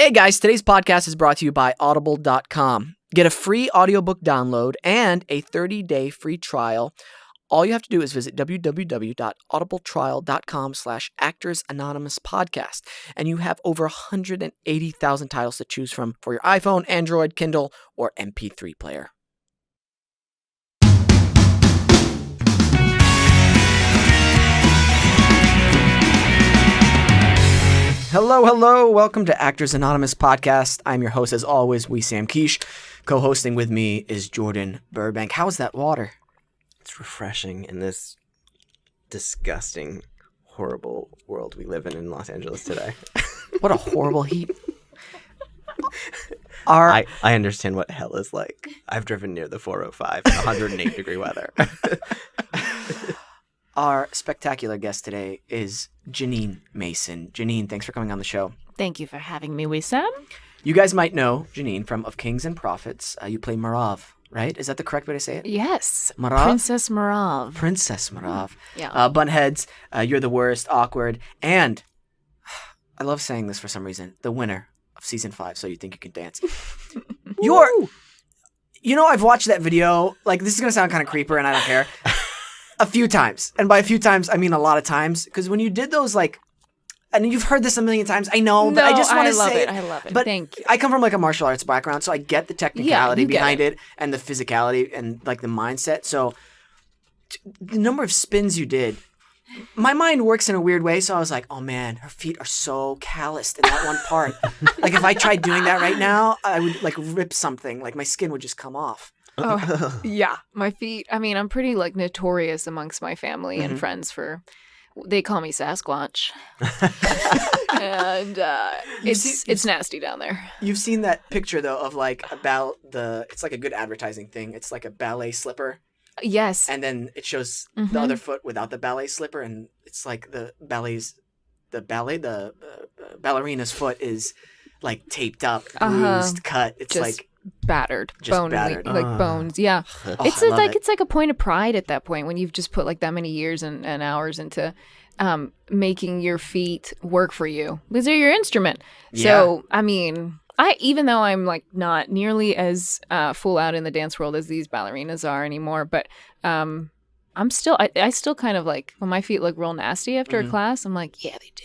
Hey guys, today's podcast is brought to you by Audible.com. Get a free audiobook download and a 30-day free trial. All you have to do is visit www.audibletrial.com/actorsanonymouspodcast, and you have over 180,000 titles to choose from for your iPhone, Android, Kindle, or MP3 player. Hello. Welcome to Actors Anonymous Podcast. I'm your host, as always, Wesam. Co-hosting with me is Jordan Burbank. How's that water? It's refreshing in this disgusting, horrible world we live in Los Angeles today. What a horrible heat. I understand what hell is like. I've driven near the 405 in 108 degree weather. Our spectacular guest today is Jeanine Mason. Jeanine, thanks for coming on the show. Thank you for having me, Wesam. You guys might know Jeanine from Of Kings and Prophets. You play Marav, right? Is that the correct way to say it? Yes. Marav? Princess Marav. Princess Marav. Yeah. Bunheads, You're the Worst, Awkward, and I love saying this for some reason, the winner of season 5, So You Think You Can Dance. I've watched that video. Like, this is going to sound kind of creeper, and I don't care. A few times. And by a few times, I mean a lot of times. Because when you did those, and you've heard this a million times, I know, but I just want to say I love it. But Thank you. I come from a martial arts background, so I get the technicality you get behind it and the physicality and the mindset. So the number of spins you did, my mind works in a weird way. So I was like, oh man, her feet are so calloused in that one part. If I tried doing that right now, I would rip something. My skin would just come off. Oh, yeah. My feet. I mean, I'm pretty notorious amongst my family and friends for. They call me Sasquatch, and it's nasty down there. You've seen that picture though of it's like a good advertising thing. It's like a ballet slipper. Yes. And then it shows the other foot without the ballet slipper, and it's like the ballerina's foot is taped up, bruised, cut. It's just battered, battered. Bones. Yeah. It's like a point of pride at that point when you've just put that many years and hours into making your feet work for you. These are your instrument. Yeah. So, I mean, even though I'm not nearly as full out in the dance world as these ballerinas are anymore, but I still kind of when my feet look real nasty after a class, I'm like, yeah, they do.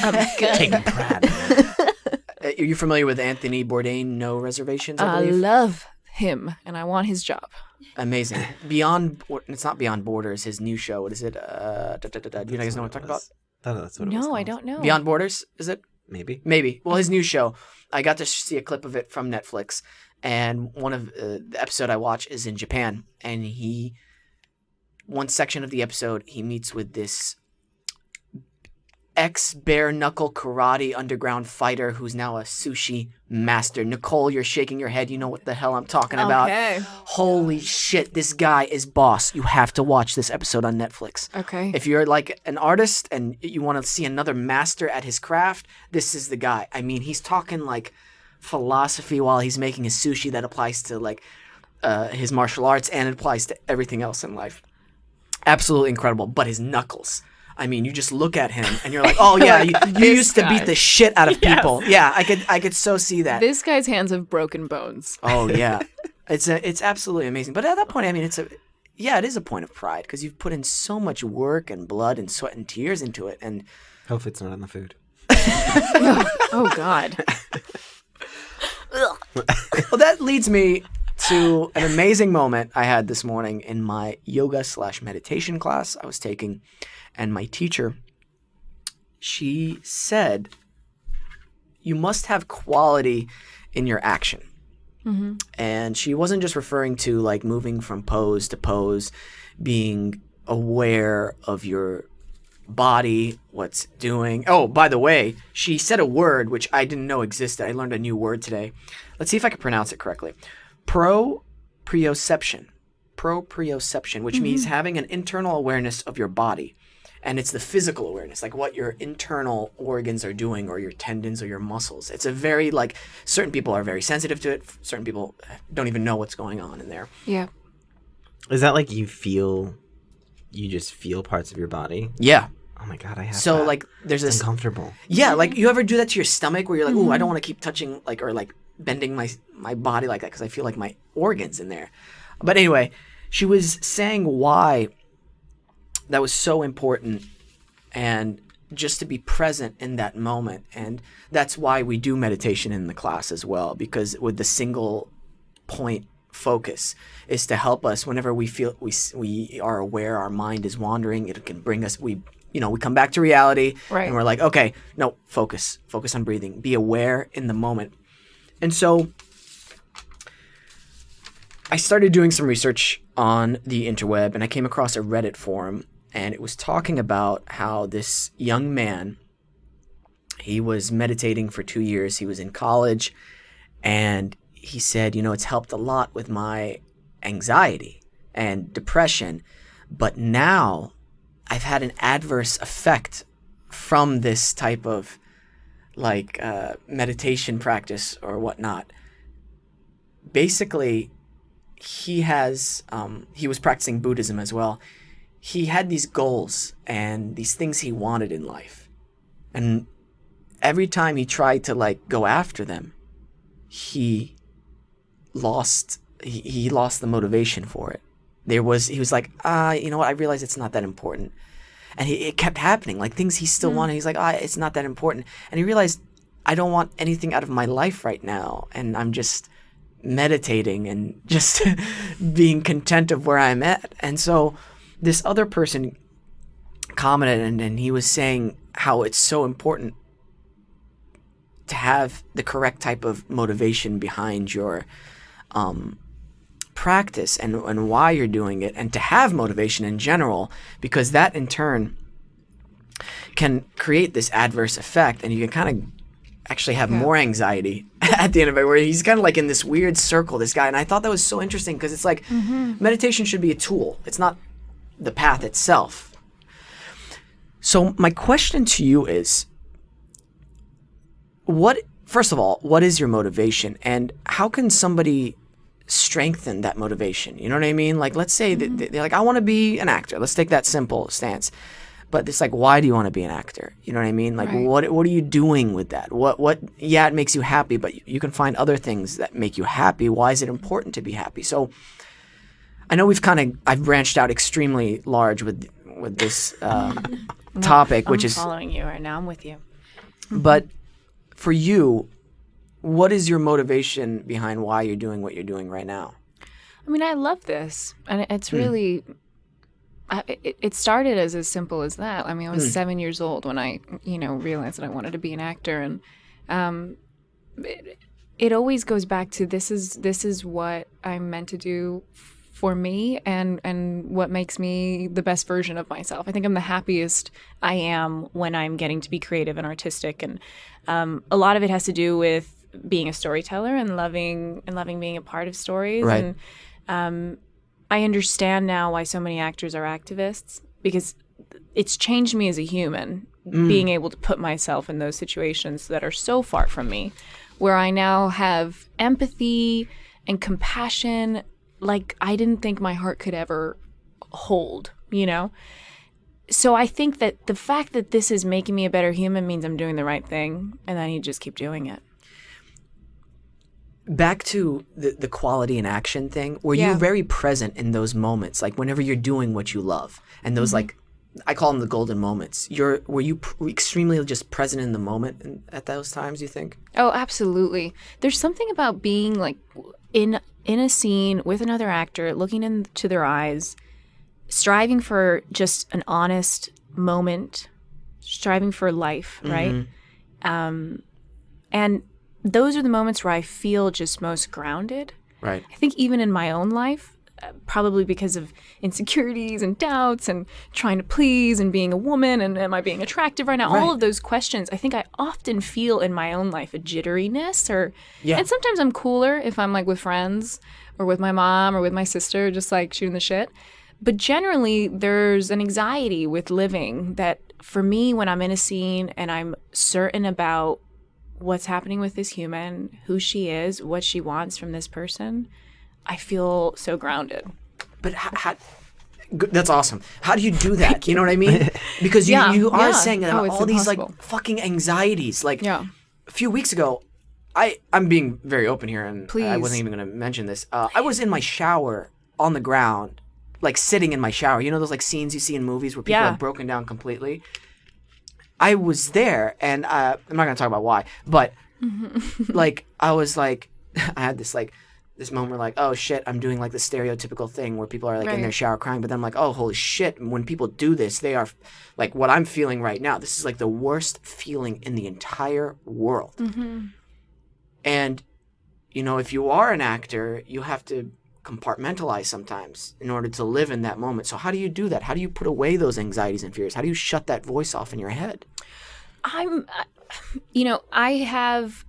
I'm good. Taking pride. Are you familiar with Anthony Bourdain? No Reservations, I I believe? love him, and I want his job. Amazing. It's not Beyond Borders, his new show. What is it? Do you guys know what I'm talking about? That's what it was. No, I don't know. Beyond Borders, is it? Maybe. Well, his new show, I got to see a clip of it from Netflix, and one of the episode I watch is in Japan, and one section of the episode, he meets with this ex-bare knuckle karate underground fighter who's now a sushi master. Nicole, you're shaking your head. You know what the hell I'm talking about. Okay. Holy shit, this guy is boss. You have to watch this episode on Netflix. Okay. If you're an artist and you want to see another master at his craft, this is the guy. I mean, he's talking philosophy while he's making his sushi that applies to his martial arts, and it applies to everything else in life. Absolutely incredible. But his knuckles, I mean, you just look at him and you're like, oh yeah, you used to beat the shit out of people. Yeah, I could so see that. This guy's hands have broken bones. Oh yeah, it's absolutely amazing. But at that point, I mean, it is a point of pride because you've put in so much work and blood and sweat and tears into it. And hopefully it's not on the food. Oh God. Well, that leads me to an amazing moment I had this morning in my yoga/meditation class I was taking. And my teacher, she said, you must have quality in your action. Mm-hmm. And she wasn't just referring to moving from pose to pose, being aware of your body, what's doing. Oh, by the way, she said a word which I didn't know existed. I learned a new word today. Let's see if I can pronounce it correctly. Proprioception, which means having an internal awareness of your body. And it's the physical awareness, what your internal organs are doing, or your tendons or your muscles. It's a very, certain people are very sensitive to it. Certain people don't even know what's going on in there. Yeah. Is that you just feel parts of your body? Yeah. Oh my God, I have So that. like there's It's this uncomfortable. Yeah, like you ever do that to your stomach where you're like, "Ooh, I don't want to keep touching like or like bending my body like that cuz I feel like my organs in there." But anyway, she was saying why that was so important and just to be present in that moment. And that's why we do meditation in the class as well, because with the single point focus is to help us whenever we feel we are aware our mind is wandering. It can bring us we come back to reality, Right. and we're like, okay, no, focus on breathing, be aware in the moment. And so I started doing some research on the interweb, and I came across a Reddit forum, and it was talking about how this young man, he was meditating for 2 years. He was in college, and he said, it's helped a lot with my anxiety and depression, but now I've had an adverse effect from this type of like meditation practice or whatnot. Basically, he was practicing Buddhism as well. He had these goals and these things he wanted in life. And every time he tried to like go after them, he lost the motivation for it. He was like, you know what? I realize it's not that important. And it kept happening, like things he still wanted. He's like, it's not that important. And he realized, I don't want anything out of my life right now. And I'm just meditating and just being content of where I'm at. And so this other person commented, and he was saying how it's so important to have the correct type of motivation behind your practice and why you're doing it, and to have motivation in general, because that in turn can create this adverse effect, and you can kind of actually have more anxiety at the end of it, where he's kind of like in this weird circle, this guy. And I thought that was so interesting, because it's like meditation should be a tool. It's not the path itself. So my question to you is, first of all, what is your motivation, and how can somebody strengthen that motivation? You know what I mean? Like, let's say that they're like, I want to be an actor. Let's take that simple stance. But it's like, why do you want to be an actor? You know what I mean? Like, what are you doing with that? Yeah, it makes you happy, but you can find other things that make you happy. Why is it important to be happy? So I know I've branched out extremely large with this topic, which is following you right now. I'm with you. But for you, what is your motivation behind why you're doing what you're doing right now? I mean, I love this. And it's really, it started as simple as that. I mean, I was 7 years old when I, realized that I wanted to be an actor. And it always goes back to this is what I'm meant to do for me, and what makes me the best version of myself. I think I'm the happiest I am when I'm getting to be creative and artistic. And a lot of it has to do with being a storyteller and loving being a part of stories. Right. And I understand now why so many actors are activists, because it's changed me as a human, being able to put myself in those situations that are so far from me, where I now have empathy and compassion like I didn't think my heart could ever hold, So I think that the fact that this is making me a better human means I'm doing the right thing, and I need to just keep doing it. Back to the quality and action thing, were you very present in those moments, like whenever you're doing what you love, and those like, I call them the golden moments. Were you extremely just present in the moment at those times, you think? Oh, absolutely. There's something about being like in a scene with another actor, looking into their eyes, striving for just an honest moment, striving for life, right? And those are the moments where I feel just most grounded. Right. I think even in my own life, probably because of insecurities and doubts and trying to please and being a woman and am I being attractive right now? Right. All of those questions, I think I often feel in my own life a jitteriness and sometimes I'm cooler if I'm like with friends or with my mom or with my sister, just like shooting the shit. But generally there's an anxiety with living that for me, when I'm in a scene and I'm certain about what's happening with this human, who she is, what she wants from this person, I feel so grounded. But That's awesome. How do you do that? You know what I mean? Because you are saying that it's all these impossible. like fucking anxieties. Like Yeah. a few weeks ago, I'm being very open here, and Please. I wasn't even going to mention this. I was in my shower on the ground, like sitting in my shower. You know those like scenes you see in movies where people are broken down completely? I was there, and I'm not going to talk about why, but like I was like, I had this moment where like, oh shit, I'm doing like the stereotypical thing where people are like in their shower crying, but then I'm like, oh holy shit, when people do this, they are like what I'm feeling right now. This is like the worst feeling in the entire world. And, you know, if you are an actor, you have to compartmentalize sometimes in order to live in that moment. So how do you do that? How do you put away those anxieties and fears? How do you shut that voice off in your head? I have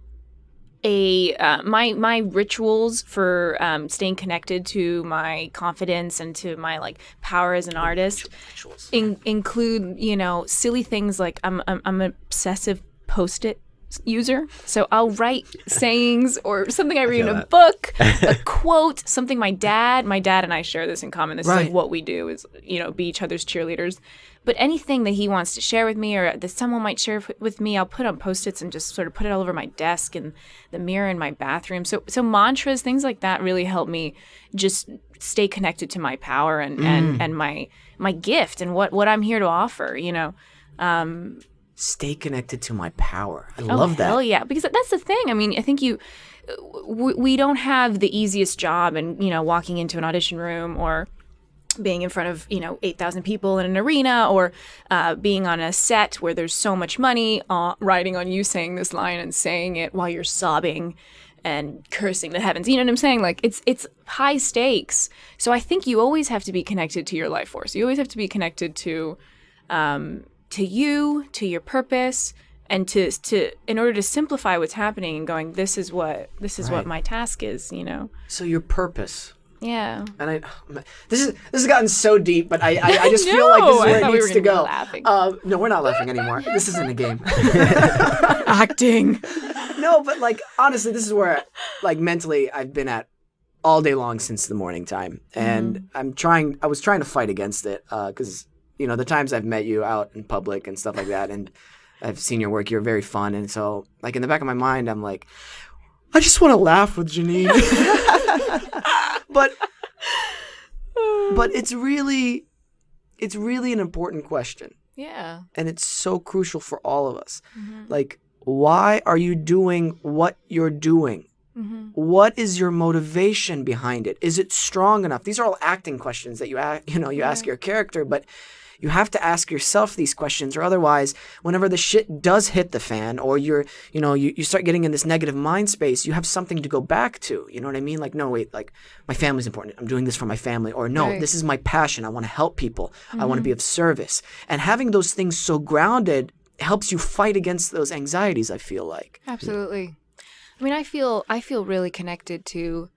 my rituals for staying connected to my confidence and to my like power as an artist include, you know, silly things like I'm an obsessive Post-it user, so I'll write sayings or something I read in a book, a quote, something my dad and I share this in common. This is like what we do is, you know, be each other's cheerleaders. But anything that he wants to share with me or that someone might share with me, I'll put on Post-its and just sort of put it all over my desk and the mirror in my bathroom. So mantras, things like that really help me just stay connected to my power and my gift and what I'm here to offer, you know. Stay connected to my power. I love that. Hell yeah, because that's the thing. I mean, I think we don't have the easiest job in, you know, walking into an audition room or being in front of, you know, 8,000 people in an arena or being on a set where there's so much money riding on you saying this line and saying it while you're sobbing and cursing the heavens. You know what I'm saying? Like it's high stakes. So I think you always have to be connected to your life force. You always have to be connected to you, to your purpose, and to in order to simplify what's happening and going, this is what my task is, you know. So your purpose. Yeah. And this has gotten so deep, but I just feel like this is where it needs to go. Laughing. No, we're not laughing anymore. This isn't a game. Acting. No, but like honestly, this is where like mentally I've been at all day long since the morning time, and I was trying to fight against it because you know the times I've met you out in public and stuff like that, and I've seen your work. You're very fun, and so like in the back of my mind, I'm like, I just want to laugh with Jeanine. But it's really an important question. Yeah. And it's so crucial for all of us. Like, why are you doing what you're doing? What is your motivation behind it? Is it strong enough? These are all acting questions that you ask your character, but you have to ask yourself these questions, or otherwise, whenever the shit does hit the fan, or you start getting in this negative mind space, you have something to go back to. You know what I mean? Like, no, wait, like my family's important. I'm doing this for my family. Or no, this is my passion. I want to help people. I want to be of service. And having those things so grounded helps you fight against those anxieties, I feel like. Absolutely. I mean, I feel really connected to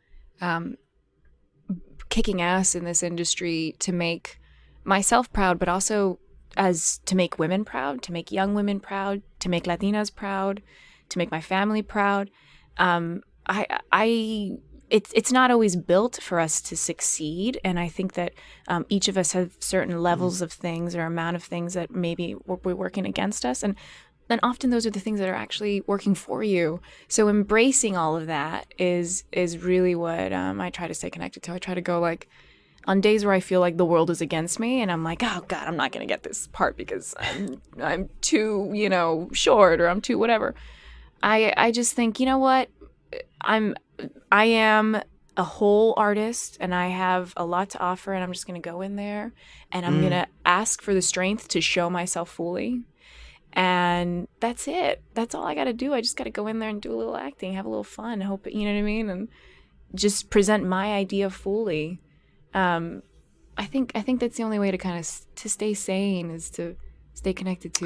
kicking ass in this industry to make myself proud, but also as to make women proud, to make young women proud, to make Latinas proud, to make my family proud. It's not always built for us to succeed, and I think that each of us have certain levels of things or amount of things that maybe we're working against us, and often those are the things that are actually working for you. So embracing all of that is really what I try to stay connected to. I try to go like, on days where I feel like the world is against me and I'm like, oh God, I'm not going to get this part because I'm too, you know, short or I'm too whatever. I just think, you know what? I am a whole artist and I have a lot to offer, and I'm just going to go in there and I'm going to ask for the strength to show myself fully. And that's it. That's all I got to do. I just got to go in there and do a little acting, have a little fun, hope, you know what I mean? And just present my idea fully. I think that's the only way to kind of to stay sane is to stay connected to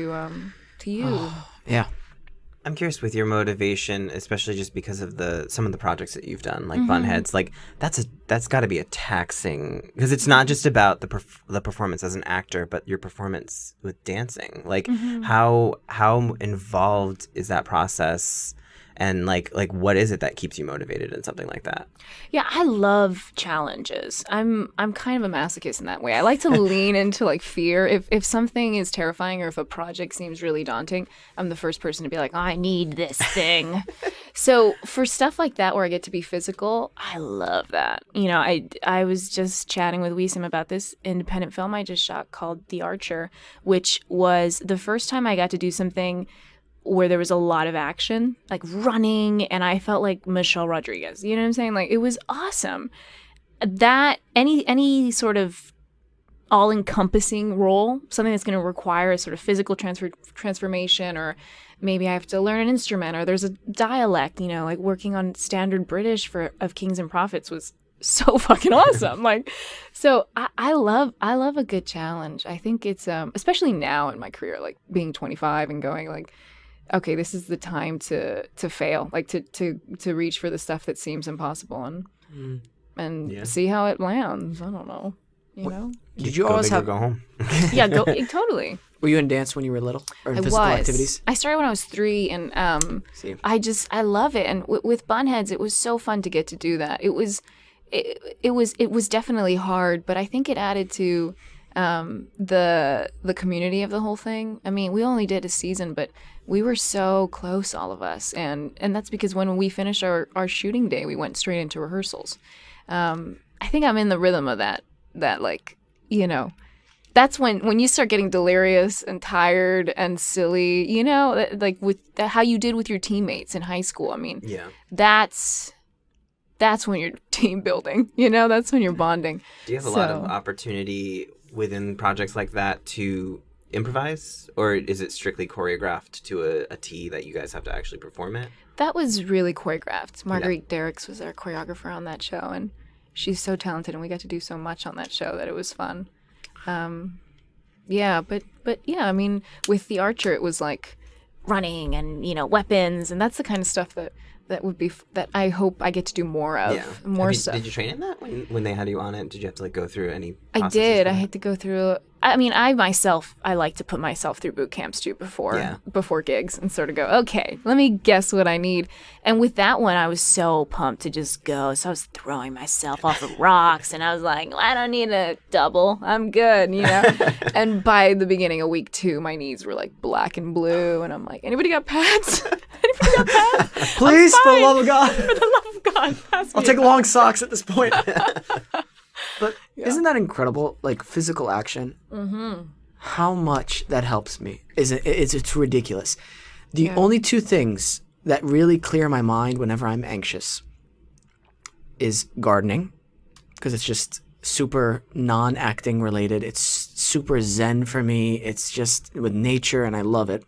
you. Yeah. I'm curious with your motivation, especially just because of some of the projects that you've done, like Bunheads. Like that's got to be a taxing, because it's not just about the performance as an actor, but your performance with dancing. Like how involved is that process? And like what is it that keeps you motivated in something like that? Yeah, I love challenges. I'm kind of a masochist in that way. I like to lean into like fear. If something is terrifying or if a project seems really daunting, I'm the first person to be like, oh, I need this thing. So for stuff like that where I get to be physical, I love that. You know, I was just chatting with Wesam about this independent film I just shot called The Archer, which was the first time I got to do something where there was a lot of action, like running, and I felt like Michelle Rodriguez. You know what I'm saying? Like, it was awesome. That any sort of all-encompassing role, something that's going to require a sort of physical transformation, or maybe I have to learn an instrument, or there's a dialect, you know, like working on standard British of Kings and Prophets was so fucking awesome. Like, so I love a good challenge. I think it's especially now in my career, like being 25 and going like, okay, this is the time to fail, like to reach for the stuff that seems impossible and see how it lands. I don't know, you know. Did you Go always big or have? go home? Yeah, totally. Were you in dance when you were little, or in physical activities? I started when I was 3, and I love it. And with Bunheads, it was so fun to get to do that. It was definitely hard, but I think it added to the community of the whole thing. I mean, we only did a season, but we were so close, all of us, and that's because when we finished our shooting day, we went straight into rehearsals. I think I'm in the rhythm of that like, you know, that's when you start getting delirious and tired and silly, you know, like with how you did with your teammates in high school. I mean, that's when you're team building, you know, that's when you're bonding. Do you have a lot of opportunity within projects like that to improvise, or is it strictly choreographed to a T that you guys have to actually perform it? That was really choreographed. Marguerite Derricks was our choreographer on that show, and she's so talented, and we got to do so much on that show that it was fun. Yeah, but yeah, I mean, with The Archer, it was like running and, you know, weapons, and that's the kind of stuff that would be that I hope I get to do more of. Yeah. Stuff. Did you train in that when they had you on it? Did you have to like go through any processes? I did. I had to go through. I mean, I like to put myself through boot camps too before gigs and sort of go, okay, let me guess what I need. And with that one, I was so pumped to just go. So I was throwing myself off of rocks, and I was like, I don't need a double. I'm good, you know. And by the beginning of week 2, my knees were like black and blue, and I'm like, anybody got pads? Anybody got pads? Please, for the love of God. For the love of God, pass me I'll take a long socks at this point. But isn't that incredible? Like physical action, how much that helps me. It's ridiculous. The only 2 things that really clear my mind whenever I'm anxious is gardening, because it's just super non-acting related. It's super zen for me. It's just with nature, and I love it.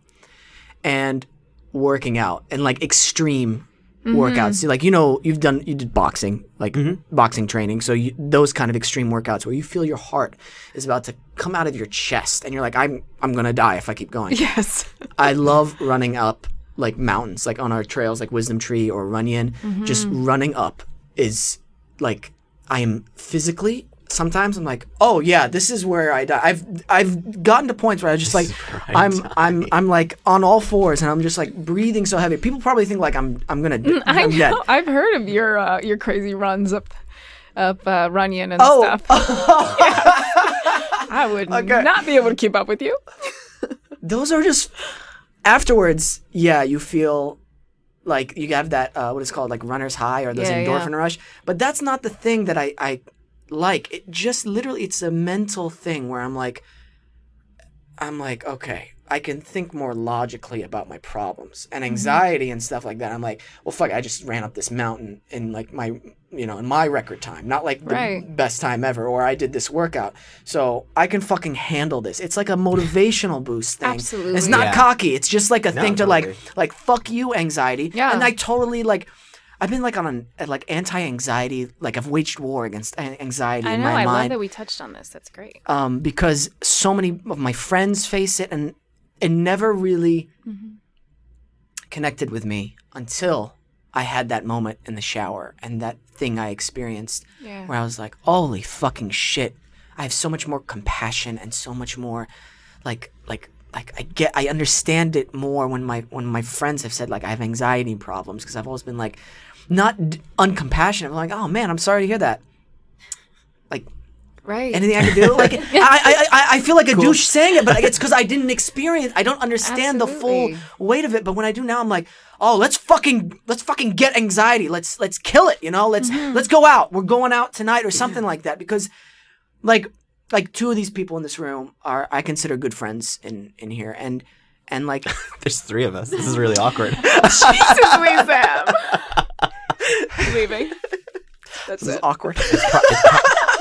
And working out, and like extreme workouts. Like, you know, you did boxing, like boxing training. So those kind of extreme workouts where you feel your heart is about to come out of your chest, and you're like, I'm gonna die if I keep going. Yes. I love running up like mountains, like on our trails, like Wisdom Tree or Runyon. Just running up is like, I am physically. Sometimes I'm like, oh yeah, this is where I die. I've gotten to points where I just like, I'm like on all fours, and I'm just like breathing so heavy. People probably think like I'm dead. I've heard of your crazy runs up Runyon and stuff. I would not be able to keep up with you. Those are just afterwards. Yeah, you feel like you have that what is called like runner's high, or those endorphin rush. But that's not the thing that I like. It just literally, it's a mental thing where I'm like, okay, I can think more logically about my problems and anxiety and stuff like that. I'm like, well, fuck, I just ran up this mountain in like my, you know, in my record time, not like the best time ever, or I did this workout, so I can fucking handle this. It's like a motivational boost thing. Absolutely. It's not cocky. It's just like a thing to like fuck you, anxiety. Yeah. And I totally like, I've been like on a like anti-anxiety, like I've waged war against anxiety in my mind. I love that we touched on this. That's great. Because so many of my friends face it, and it never really connected with me until I had that moment in the shower and that thing I experienced where I was like, holy fucking shit. I have so much more compassion and so much more like I understand it more when my friends have said like I have anxiety problems, because I've always been like not uncompassionate. I'm like, oh man, I'm sorry to hear that. Like, Right. anything I can do? Like, I feel like a douche saying it, but it's because I didn't experience. I don't understand the full weight of it. But when I do now, I'm like, oh, let's fucking get anxiety. Let's kill it. You know, let's go out. We're going out tonight or something like that. Because, like two of these people in this room I consider good friends in here, and like There's 3 of us. This is really awkward. Jesus, Wesam. Leaving. That's this is it. awkward.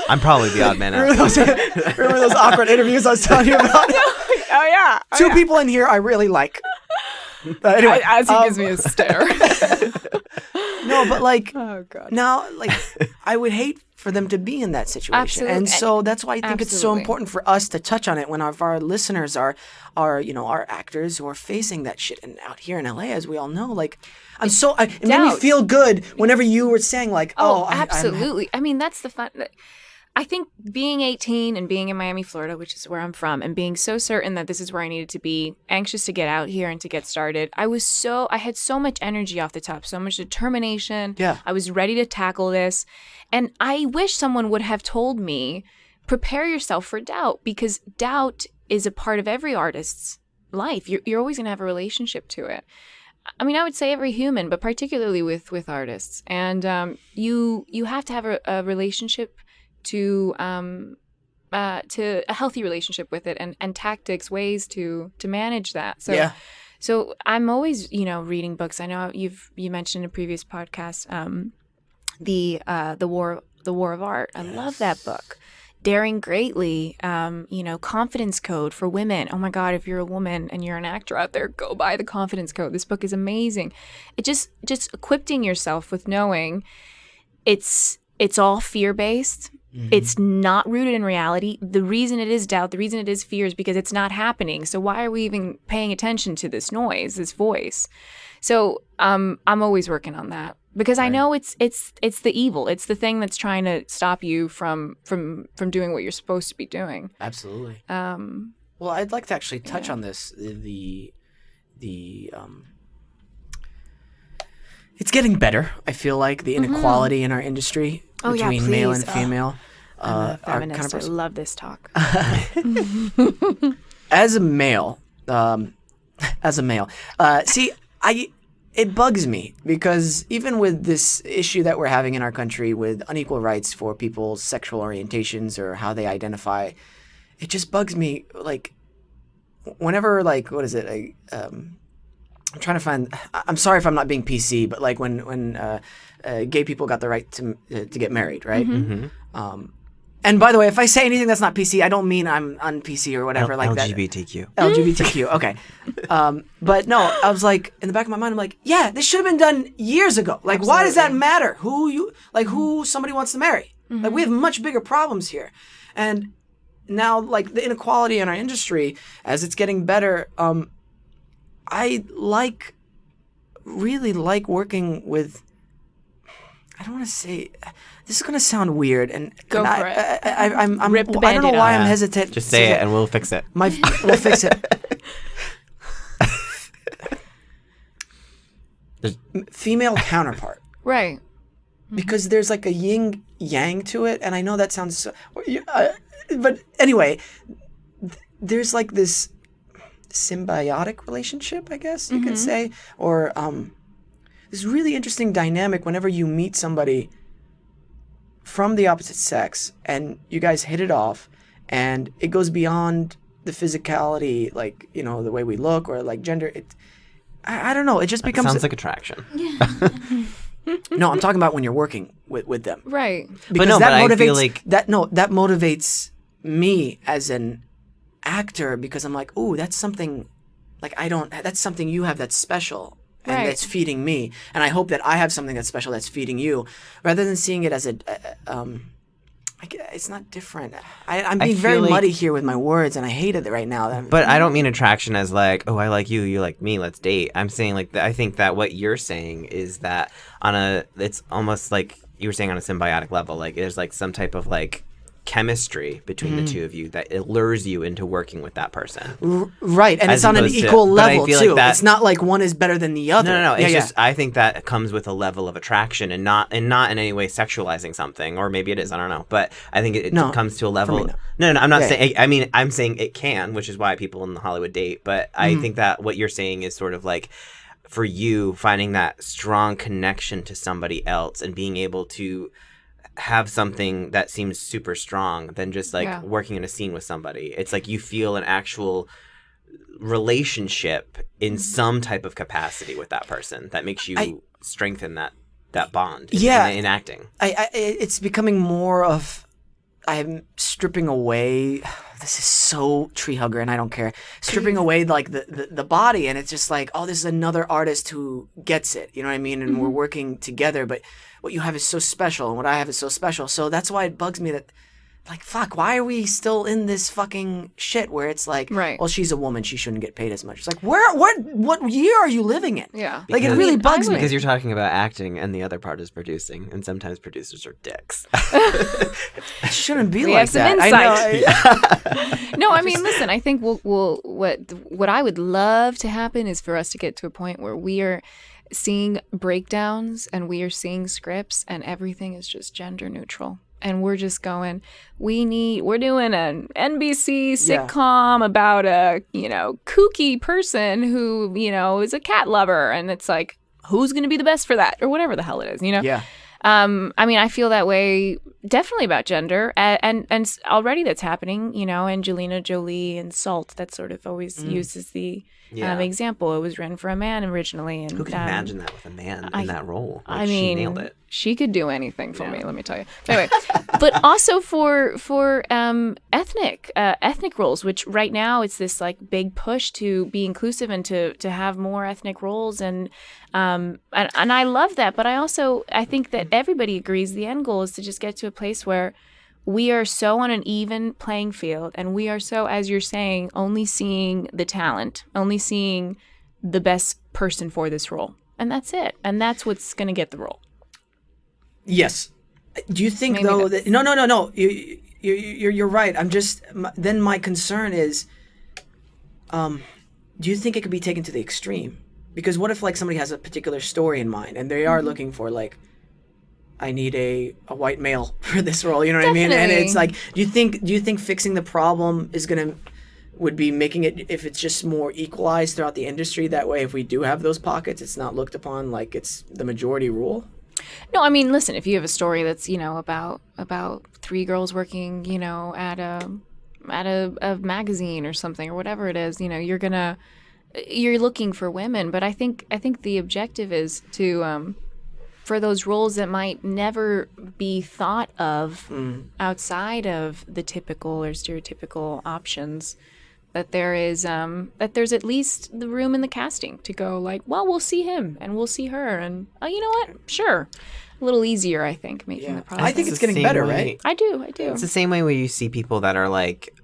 I'm probably the odd man out. Remember those awkward interviews I was telling you about? Oh yeah. Two people in here I really like. Anyway, As he gives me a stare. no, but like Oh god. now, like I would hate for them to be in that situation, Absolutely. and so that's why I think it's so Absolutely. important for us to touch on it when our listeners are our actors who are facing that shit, and out here in LA, as we all know, like it made me doubt. feel good whenever you were saying like, absolutely. I mean, that's the fun. I think being 18 and being in Miami, Florida, which is where I'm from, and being so certain that this is where I needed to be, anxious to get out here and to get started, I had so much energy off the top, so much determination. Yeah. I was ready to tackle this. And I wish someone would have told me, prepare yourself for doubt, because doubt is a part of every artist's life. You're always going to have a relationship to it. I mean, I would say every human, but particularly with artists. And you have to have a relationship to a healthy relationship with it, and tactics, ways to manage that. So, Yeah. So I'm always, reading books. I know you mentioned in a previous podcast, the War of Art. I love that book. Daring Greatly, Confidence Code for Women. Oh my God, if you're a woman and you're an actor out there, go buy the Confidence Code. This book is amazing. It just equipping yourself with knowing it's all fear-based. Mm-hmm. It's not rooted in reality. The reason it is doubt, the reason it is fear is because it's not happening. So why are we even paying attention to this noise, this voice? So I'm always working on that. Because I know it's the evil. It's the thing that's trying to stop you from doing what you're supposed to be doing. Absolutely. Well, I'd like to actually touch on this. It's getting better. I feel like the inequality in our industry between male and female. I'm a feminist. I love this talk. As a male, it bugs me because even with this issue that we're having in our country with unequal rights for people's sexual orientations or how they identify, it just bugs me. Like, whenever, like, what is it? I'm trying to find. I'm sorry if I'm not being PC, but like when gay people got the right to get married, right? Mm-hmm. And by the way, if I say anything that's not PC, I don't mean I'm un-PC or whatever like that. LGBTQ. Okay. But no, I was like, in the back of my mind, I'm like, yeah, this should have been done years ago. Like, why does that matter? Who somebody wants to marry? Mm-hmm. Like, we have much bigger problems here. And now, like, the inequality in our industry, as it's getting better, I really like working with, I don't want to say, this is going to sound weird. And Go for it. I'm Rip the I don't know Band-Aid why off. I'm hesitant. Just say it and we'll fix it. We'll fix it. Female counterpart. Right. Because there's like a yin yang to it, and I know that sounds so, but anyway, there's like this symbiotic relationship, I guess you could say, or this really interesting dynamic whenever you meet somebody from the opposite sex and you guys hit it off, and it goes beyond the physicality, like, the way we look or like gender. I don't know. It just becomes sounds like attraction. No, I'm talking about when you're working with them. Right. Because but that motivates I feel like that motivates me as an actor, because I'm like, ooh, that's something like that's something you have that's special and Right. that's feeding me. And I hope that I have something that's special that's feeding you, rather than seeing it as it's not different. I'm being very feel like- muddy here with my words, and I hate it right now. But I don't mean attraction as like, oh, I like you, you like me, let's date. I'm saying like, I think that what you're saying is that it's almost like you were saying on a symbiotic level, like there's like some type of like chemistry between the two of you that it lures you into working with that person. Right, and As it's on an opposed to- equal but I level feel too. like that- It's not like one is better than the other. No. Yeah, It's yeah. just I think that comes with a level of attraction and not in any way sexualizing something, or maybe it is. I don't know, but I think it No, comes to a level. me, No. I'm not Yeah, saying. I mean, I'm saying it can, which is why people in Hollywood date. But I think that what you're saying is sort of like, for you, finding that strong connection to somebody else and being able to have something that seems super strong than just like working in a scene with somebody. It's like you feel an actual relationship in some type of capacity with that person that makes you strengthen that bond in acting. It's becoming more of, I'm stripping away. This is so tree hugger, and I don't care. Stripping away like the body, and it's just like, oh, this is another artist who gets it. You know what I mean? And we're working together, but what you have is so special, and what I have is so special. So that's why it bugs me that, like, fuck, why are we still in this fucking shit where it's like, well, she's a woman, she shouldn't get paid as much. It's like, what year are you living in? Yeah. Like, it really bugs me. Because you're talking about acting and the other part is producing, and sometimes producers are dicks. It shouldn't be We like have some that. insight. No, I mean, listen, I think what I would love to happen is for us to get to a point where we are seeing breakdowns and we are seeing scripts and everything is just gender neutral. And we're just going, we're doing an NBC sitcom about a, kooky person who, is a cat lover. And it's like, who's going to be the best for that? Or whatever the hell it is, Yeah. I mean, I feel that way definitely about gender. And already that's happening, Angelina Jolie and Salt, that sort of always uses the example. It was written for a man originally. And who can imagine that with a man in that role? Like, I mean, she nailed it. She could do anything for me, let me tell you. Anyway, but also for ethnic roles, which right now it's this like big push to be inclusive and to have more ethnic roles, and I love that. But I think that everybody agrees the end goal is to just get to a place where we are so on an even playing field, and we are so, as you're saying, only seeing the talent, only seeing the best person for this role, and that's it, and that's what's going to get the role. Yes. Do you think though that no? You're right. I'm just then my concern is, do you think it could be taken to the extreme? Because what if like somebody has a particular story in mind and they are looking for like, I need a white male for this role. You know what I mean? And it's like, do you think fixing the problem would be making it, if it's just more equalized throughout the industry, that way if we do have those pockets, it's not looked upon like it's the majority rule? No, I mean, listen, if you have a story that's, about three girls working, at a magazine or something or whatever it is, you're looking for women. But I think the objective is to, for those roles that might never be thought of outside of the typical or stereotypical options, that there's at least the room in the casting to go like, well, we'll see him and we'll see her, and you know what? Sure. A little easier, I think, making the process. I think it's getting better, right? I do. It's the same way where you see people that are like,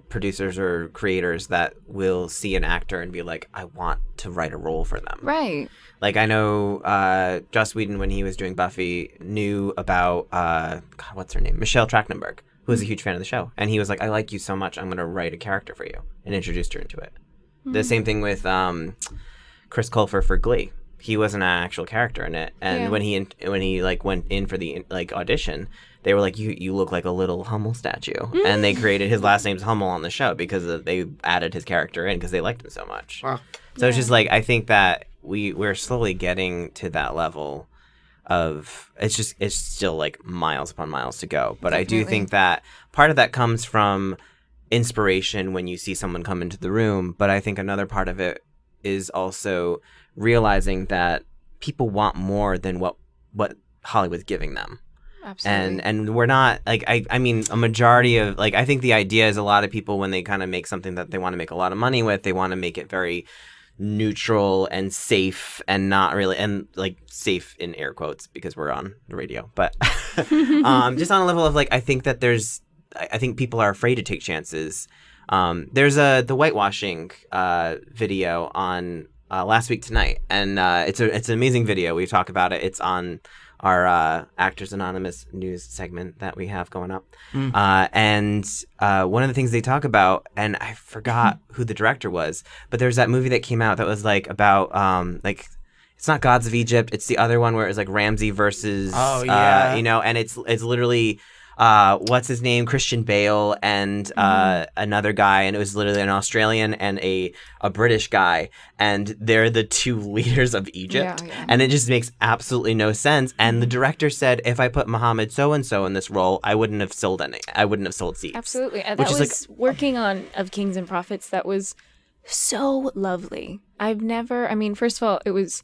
producers or creators that will see an actor and be like, I want to write a role for them. Right. Like, I know Joss Whedon, when he was doing Buffy, knew about, what's her name? Michelle Trachtenberg, who was a huge fan of the show. And he was like, I like you so much, I'm going to write a character for you, and introduced her into it. The same thing with Chris Colfer for Glee. He wasn't an actual character in it. And when he like went in for the like audition, they were like, you look like a little Hummel statue. And they created, his last name's Hummel on the show because they added his character in because they liked him so much. Wow. So it's just like, I think that we're slowly getting to that level of, it's still like miles upon miles to go. But I do think that part of that comes from inspiration when you see someone come into the room. But I think another part of it is also realizing that people want more than what Hollywood's giving them. Absolutely. And we're not like, I mean, a majority of like, I think the idea is a lot of people, when they kind of make something that they want to make a lot of money with, they want to make it very neutral and safe, and not really, and like safe in air quotes because we're on the radio, but just on a level of like, I think people are afraid to take chances. There's the whitewashing video on Last Week Tonight, and it's an amazing video. We talk about it. It's on our Actors Anonymous news segment that we have going up. And one of the things they talk about, and I forgot who the director was, but there's that movie that came out that was like about like, it's not Gods of Egypt, it's the other one where it's like Ramsey versus and it's literally what's his name, Christian Bale and another guy, and it was literally an Australian and a British guy, and they're the two leaders of Egypt, and it just makes absolutely no sense. And the director said, if I put Muhammad so and so in this role, I wouldn't have sold seats. Absolutely. And that was like, working on Of Kings and Prophets, that was so lovely. First of all, it was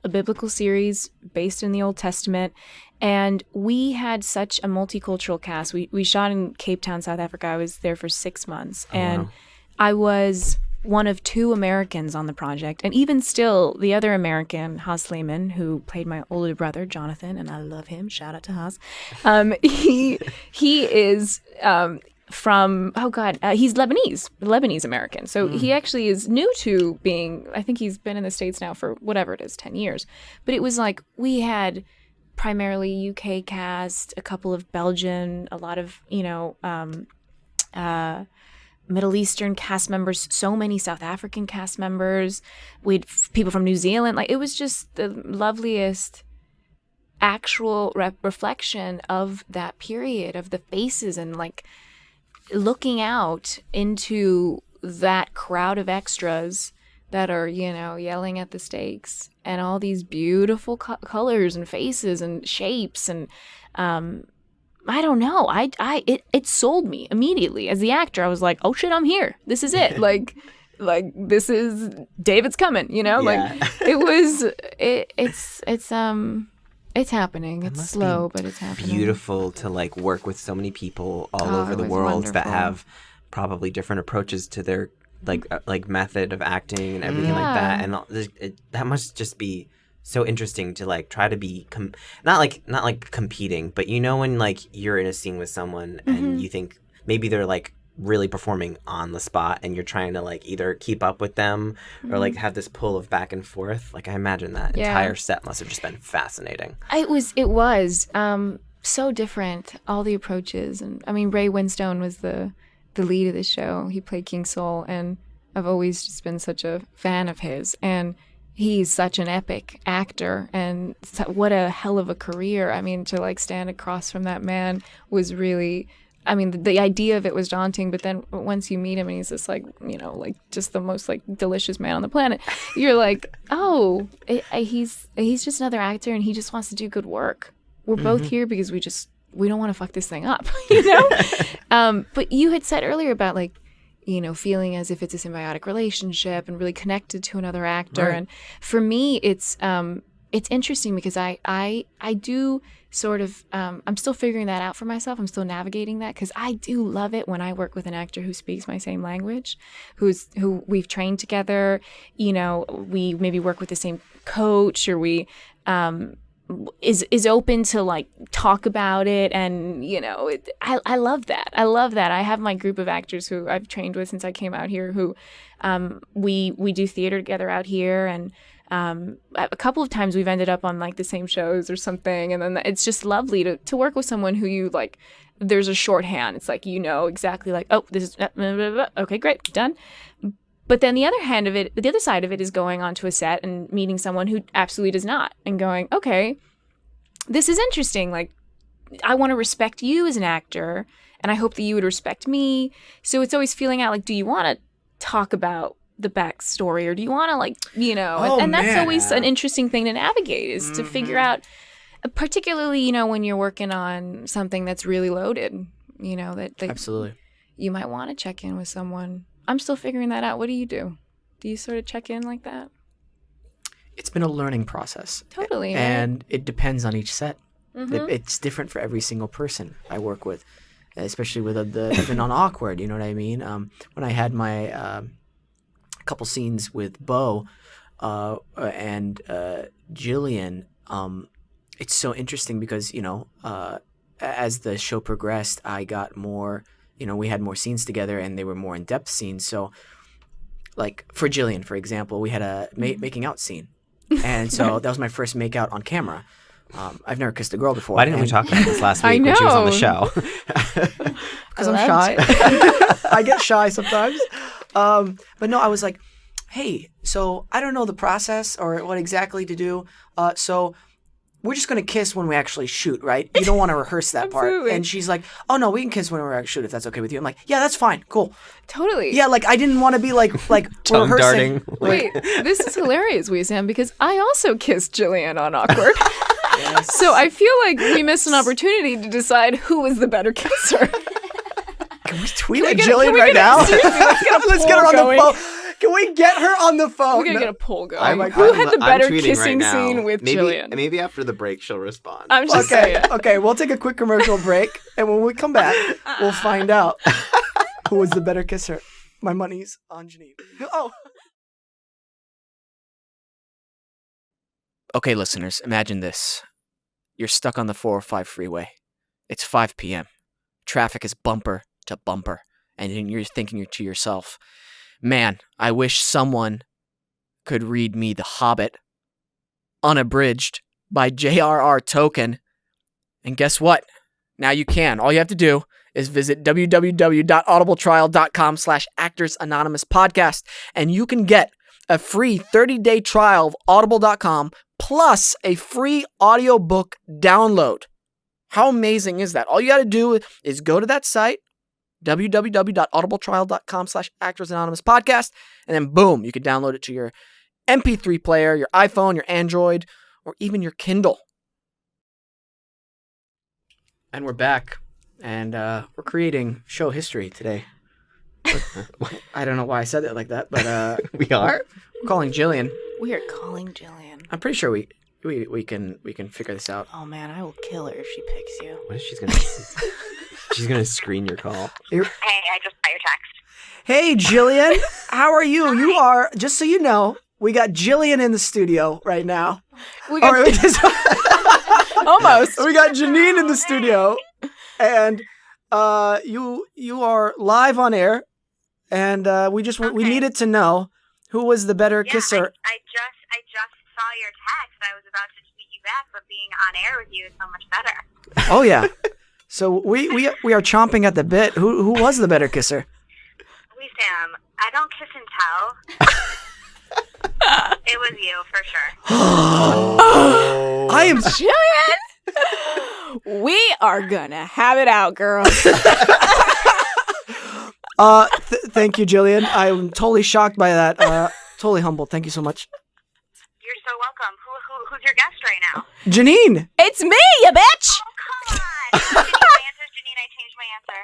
a biblical series based in the Old Testament. And we had such a multicultural cast. We shot in Cape Town, South Africa. I was there for 6 months. And I was one of 2 Americans on the project. And even still, the other American, Haas Lehman, who played my older brother, Jonathan, and I love him. Shout out to Haas. He is he's Lebanese American. So he actually is new to being, I think he's been in the States now for whatever it is, 10 years. But it was like we had primarily UK cast, a couple of Belgian, a lot of, Middle Eastern cast members, so many South African cast members. We had people from New Zealand. Like, it was just the loveliest actual reflection of that period, of the faces, and like looking out into that crowd of extras that are, yelling at the stakes, and all these beautiful colors and faces and shapes. And I don't know. It sold me immediately. As the actor, I was like, oh shit, I'm here. This is it. like this is David's coming, Like it's happening. It's slow, but it's happening. Beautiful to like work with so many people all over the world that have probably different approaches to their like method of acting and everything like that, and that must just be so interesting to like try to be not like competing, but when like you're in a scene with someone and you think maybe they're like really performing on the spot, and you're trying to like either keep up with them or like have this pull of back and forth. Like, I imagine that entire set must have just been fascinating. It was so different, all the approaches. And I mean, Ray Winstone was the lead of the show. He played King Sol, and I've always just been such a fan of his. And he's such an epic actor, and what a hell of a career. I mean, to like stand across from that man was really, I mean, the idea of it was daunting, but then once you meet him and he's just like, like just the most like delicious man on the planet, you're like, oh, he's just another actor, and he just wants to do good work. We're both here because we don't want to fuck this thing up, But you had said earlier about like, feeling as if it's a symbiotic relationship and really connected to another actor. Right. And for me, it's interesting because I do sort of, I'm still figuring that out for myself. I'm still navigating that, because I do love it when I work with an actor who speaks my same language, who we've trained together, we maybe work with the same coach, or we is open to like talk about it. And I love that. I have my group of actors who I've trained with since I came out here, who we do theater together out here, and a couple of times we've ended up on like the same shows or something. And then it's just lovely to work with someone who you like, there's a shorthand. It's like, exactly like, oh, this is okay, great, done. But then the other side of it is going onto a set and meeting someone who absolutely does not, and going, okay, this is interesting. Like, I want to respect you as an actor, and I hope that you would respect me. So it's always feeling out like, do you want to talk about the backstory, or do you want to like, and that's always an interesting thing to navigate, is to figure out, particularly, when you're working on something that's really loaded, that absolutely you might want to check in with someone. I'm still figuring that out. What do? Do you sort of check in like that? It's been a learning process. Totally. And it depends on each set. It's different for every single person I work with, especially with even on Awkward, you know what I mean? When I had my couple scenes with Bo and Jillian, it's so interesting because, as the show progressed, I got more, we had more scenes together, and they were more in-depth scenes. So, like, for Jillian, for example, we had a making out scene. And so that was my first make out on camera. I've never kissed a girl before. Why didn't we talk about this last I week when she was on the know. show? Because I'm loved shy. I get shy sometimes. But no, I was like, hey, so I don't know the process or what exactly to do. So we're just going to kiss when we actually shoot, right? You don't want to rehearse that part. Absolutely. And she's like, oh, no, we can kiss when we actually shoot if that's okay with you. I'm like, yeah, that's fine. Cool. Totally. Yeah, like I didn't want to be like Tongue rehearsing. darting. Wait, this is hilarious, Wesam, because I also kissed Jillian on Awkward. So I feel like we missed an opportunity to decide who was the better kisser. Can we tweet Can we at get- Jillian can we right get a- now? seriously, let's get a Let's get her poll on going. the phone. Can we get her on the phone? We're gonna No. get a poll going. I'm- Who had the I'm better tweeting kissing right now. scene with maybe, Jillian? Maybe after the break she'll respond. I'm just Okay, saying. okay, we'll take a quick commercial break, and when we come back, we'll find out who was the better kisser. My money's on Jeanine. Oh. Okay, listeners, imagine this. You're stuck on the 405 freeway. It's 5 p.m. Traffic is bumper to bumper, and then you're thinking to yourself, man, I wish someone could read me The Hobbit, unabridged by J.R.R. Tolkien. And guess what? Now you can. All you have to do is visit www.audibletrial.com/Actors Anonymous Podcast, and you can get a free 30-day trial of audible.com plus a free audiobook download. How amazing is that? All you got to do is go to that site, www.audibletrial.com/Actors Anonymous Podcast, and then boom, you can download it to your MP3 player, your iPhone, your Android, or even your Kindle. And we're back, and we're creating show history today. I don't know why I said it like that, but We are? we're calling Jillian. We are calling Jillian. I'm pretty sure we can figure this out. Oh man, I will kill her if she picks you. What if she's gonna? She's gonna screen your call. Hey, I just got your text. Hey, Jillian, how are you? You are, just so you know, we got Jillian in the studio right now. We got Or we just- almost. we got Jeanine in the studio, and you are live on air, and we needed to know who was the better kisser. I just saw your text. I was about to tweet you back, but being on air with you is so much better. Oh yeah. So we are chomping at the bit. Who was the better kisser? Sam, I don't kiss and tell. It was you for sure. I am. Jillian, we are gonna have it out, girl. Thank you, Jillian. I'm totally shocked by that. Totally humbled. Thank you so much. You're so welcome. Who's your guest right now? Janine. It's me, you bitch. Oh, come on. Did my answer, Jeanine? I changed my answer.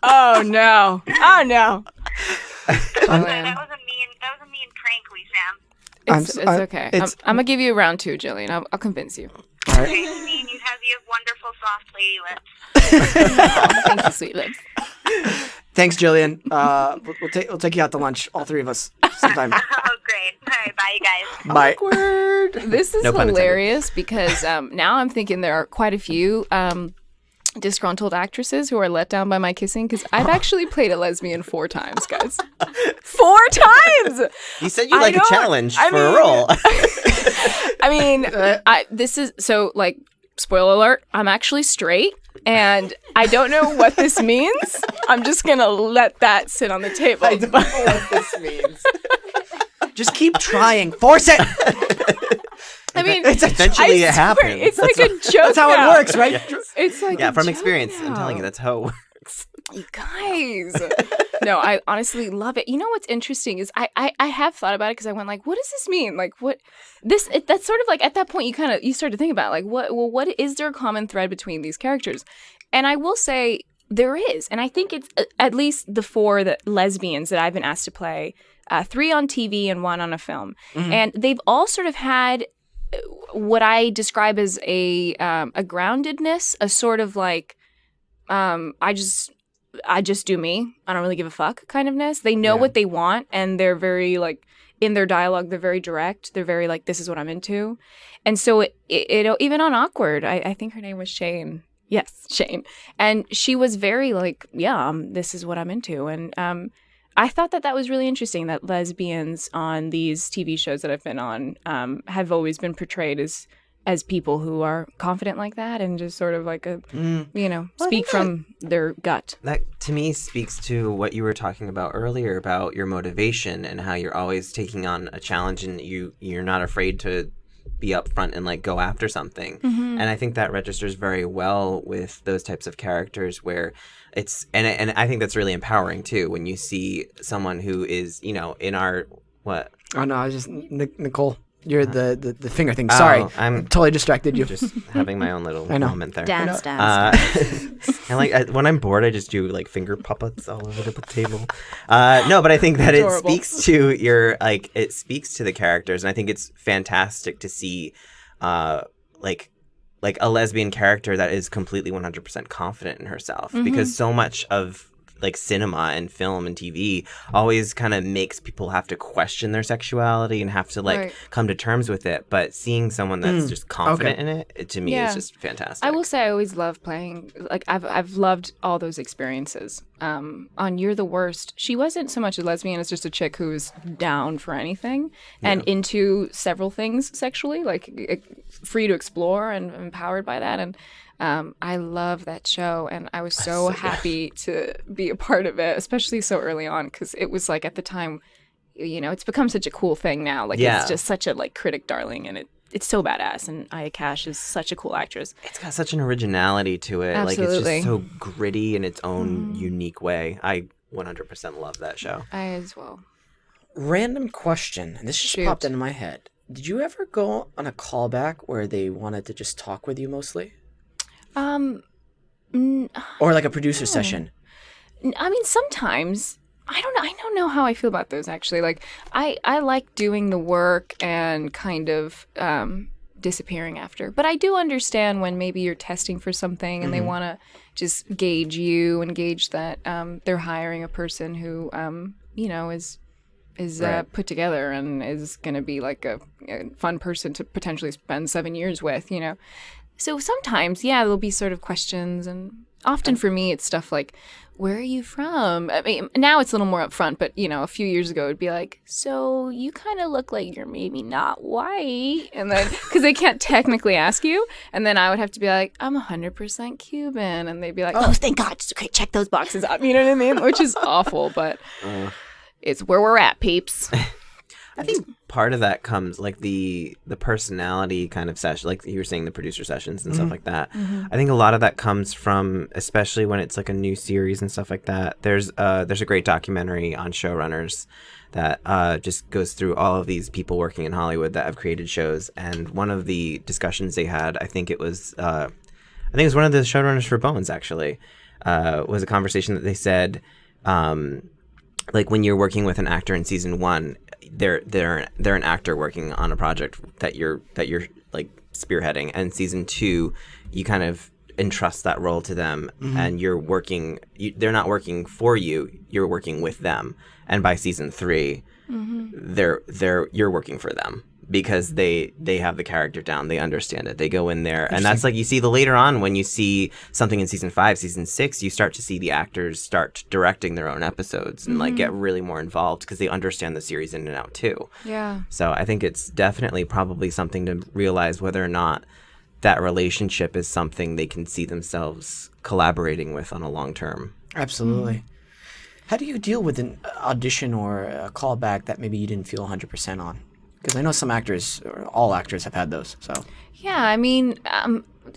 Oh no. Oh no. That was a mean prank, Sam. It's okay. it's- I'm gonna give you a round two, Jillian. I'll convince you. All right. Okay, Jeanine, you have wonderful soft lady lips. Thank you, sweet lips. Thanks, Jillian. We'll take you out to lunch, all three of us, sometime. Oh, great. All right, bye, you guys. Bye. This is No pun intended. hilarious because now I'm thinking there are quite a few disgruntled actresses who are let down by my kissing because I've actually played a lesbian 4 times, guys. 4 times! You said you like a challenge for a mean- role. I mean, this is so like, spoiler alert, I'm actually straight and I don't know what this means. I'm just gonna let that sit on the table. I don't know what this means. Just keep trying. Force it. I mean, It's a- Eventually I it swear, happens. It's like a joke. That's how now. it works, right? It's like Yeah, a from joke experience, I'm telling you, now. that's how it works. You guys. No, I honestly love it. You know what's interesting is I have thought about it because I went like, what does this mean? Like that's sort of like at that point you start to think about like what is there a common thread between these characters? And I will say there is. And I think it's at least the 4 lesbians that I've been asked to play, 3 on TV and 1 on a film. Mm-hmm. And they've all sort of had what I describe as a groundedness, a sort of like I just do me. I don't really give a fuck kind ofness. They know what they want and they're very like in their dialogue, they're very direct. They're very like, this is what I'm into. And so it even on Awkward, I think her name was Shane. Yes, Shane. And she was very like, yeah, this is what I'm into. And I thought that was really interesting that lesbians on these TV shows that I've been on have always been portrayed as people who are confident like that and just sort of like speak from their gut. That to me speaks to what you were talking about earlier about your motivation and how you're always taking on a challenge and you're not afraid to be upfront and like go after something. And I think that registers very well with those types of characters where it's and I think that's really empowering too when you see someone who is, in our what? Oh no, I was just Nicole. You're the finger thing. Sorry, I'm totally distracted you. Just having my own little moment there. Dance. And when I'm bored, I just do like finger puppets all over the table. No, but I think that Adorable. it speaks to it speaks to the characters, and I think it's fantastic to see, like a lesbian character that is completely 100% confident in herself, because so much of like cinema and film and TV always kind of makes people have to question their sexuality and have to come to terms with it. But seeing someone that's just confident in it to me is just fantastic. I will say I always love playing. Like I've loved all those experiences. On You're the Worst, she wasn't so much a lesbian as just a chick who was down for anything and into several things sexually, like free to explore and empowered by that. And I love that show, and I was so happy to be a part of it, especially so early on, because it was like at the time, it's become such a cool thing now. Like it's just such a like critic darling, and it's so badass. And Aya Cash is such a cool actress. It's got such an originality to it. Absolutely. Like it's just so gritty in its own unique way. I 100% love that show. I as well. Random question, and this just popped into my head. Did you ever go on a callback where they wanted to just talk with you mostly? Or like a producer session? I mean, sometimes. I don't know how I feel about those, actually. Like, I like doing the work and kind of disappearing after. But I do understand when maybe you're testing for something and they want to just gauge you and gauge that they're hiring a person who, is put together and is going to be like a fun person to potentially spend 7 years with, So sometimes, there'll be sort of questions, and often for me, it's stuff like, where are you from? I mean, now it's a little more upfront, but, a few years ago, it'd be like, so you kind of look like you're maybe not white. And then, because they can't technically ask you. And then I would have to be like, I'm 100% Cuban. And they'd be like, oh, thank God. Okay, check those boxes up. You know what I mean? Which is awful, but it's where we're at, peeps. I think part of that comes like the personality kind of session, like you were saying, the producer sessions and stuff like that. I think a lot of that comes from, especially when it's like a new series and stuff like that. There's a great documentary on showrunners that just goes through all of these people working in Hollywood that have created shows. And one of the discussions they had, I think it was one of the showrunners for Bones actually, was a conversation that they said, like when you're working with an actor in season 1. They're an actor working on a project that you're like spearheading, and season 2 you kind of entrust that role to them, and you're working. They're not working for you; you're working with them. And by season 3, you're working for them because they have the character down. They understand it. They go in there, and that's like you see the later on when you see something in season 5, season 6, you start to see the actors start directing their own episodes and like get really more involved because they understand the series in and out too. Yeah. So I think it's definitely probably something to realize whether or not that relationship is something they can see themselves collaborating with on a long term. Absolutely. How do you deal with an audition or a callback that maybe you didn't feel 100% on? Because I know some actors, or all actors, have had those. So yeah, I mean,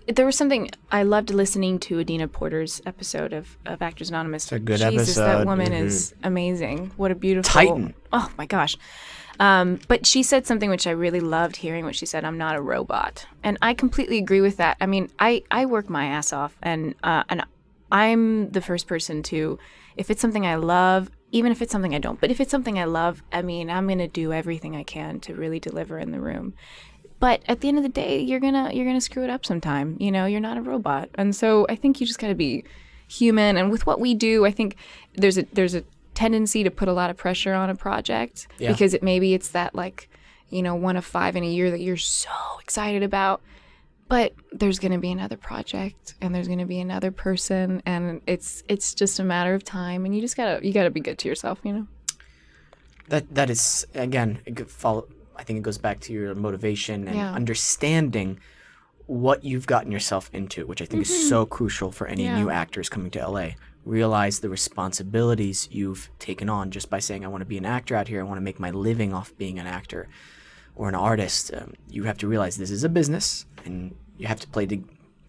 there was something I loved listening to Adina Porter's episode of Actors Anonymous. It's a good Jesus, episode. That woman is amazing. What a beautiful Titan. Oh my gosh. But she said something which I really loved hearing. What she said, "I'm not a robot," and I completely agree with that. I mean, I work my ass off, and I'm the first person to, if it's something I love. Even if it's something I don't, but if it's something I love, I mean, I'm gonna do everything I can to really deliver in the room. But at the end of the day, you're gonna screw it up sometime. You're not a robot, and so I think you just gotta be human. And with what we do, I think there's a tendency to put a lot of pressure on a project because maybe it's that like 1 of 5 in a year that you're so excited about. But there's going to be another project, and there's going to be another person, and it's just a matter of time, and you gotta be good to yourself, you know. That is, again, it could follow. I think it goes back to your motivation and understanding what you've gotten yourself into, which I think is so crucial for any new actors coming to LA. Realize the responsibilities you've taken on just by saying, I want to be an actor out here. I want to make my living off being an actor or an artist. You have to realize this is a business, and you have to play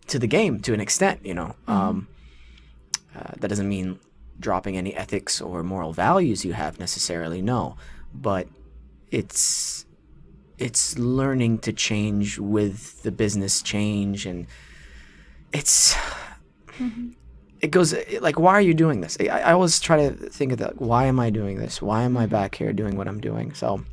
to the game to an extent, you know. That doesn't mean dropping any ethics or moral values you have necessarily, no. But it's learning to change with the business change, and it's it goes like, why are you doing this? I always try to think of that. Why am I doing this? Why am I back here doing what I'm doing? So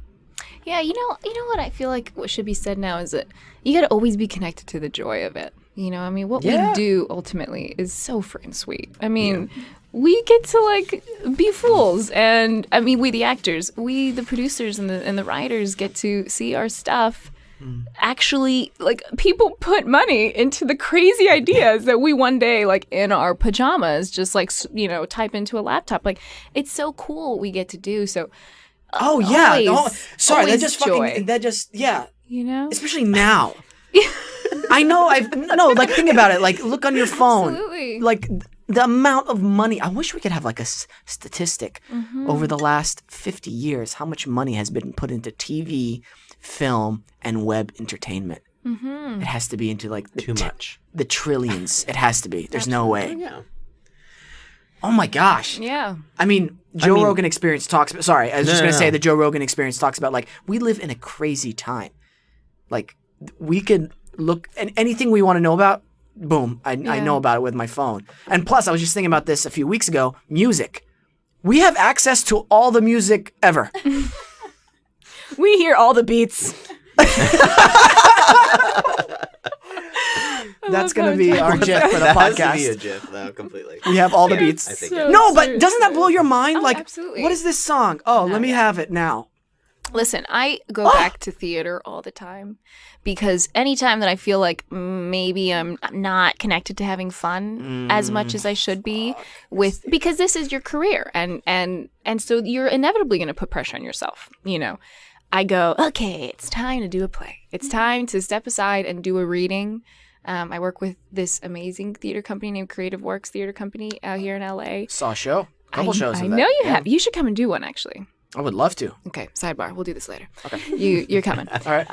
yeah, you know what I feel like what should be said now is that you got to always be connected to the joy of it. You know, I mean, what we do ultimately is so freaking sweet. I mean, we get to like be fools, and I mean, we the actors, we the producers and the writers get to see our stuff. Actually, like, people put money into the crazy ideas that we one day, like, in our pajamas, just like, you know, type into a laptop. Like, it's so cool what we get to do. So, sorry, always that just you know, especially now. I know. Like, think about it. Like, look on your phone. Absolutely. Like, the amount of money. I wish we could have like a statistic over the last 50 years, how much money has been put into TV, film, and web entertainment. It has to be into like too much. The trillions. It has to be. There's no way. Yeah. Oh my gosh. Yeah. I mean, Joe Rogan Experience talks about, sorry, I was just going to say the Joe Rogan Experience talks about, like, we live in a crazy time. Like, we could look, and anything we want to know about, boom, I know about it with my phone. And plus, I was just thinking about this a few weeks ago, music. We have access to all the music ever. We hear all the beats. That's going to be our GIF for the that podcast. Has to be a GIF, though, completely. We have all the beats. I think No, but doesn't that blow your mind? Oh, like, absolutely. what is this song? Oh, let me have it now. Listen, I go back to theater all the time because anytime that I feel like maybe I'm not connected to having fun as much as I should be because this is your career and so you're inevitably going to put pressure on yourself, you know. I go, okay, it's time to do a play. It's time to step aside and do a reading. I work with this amazing theater company named Creative Works Theater Company out here in LA. Saw a show. Couple shows of I that. know you have. You should come and do one, actually. I would love to. Okay, sidebar. We'll do this later. Okay. You're coming. All right.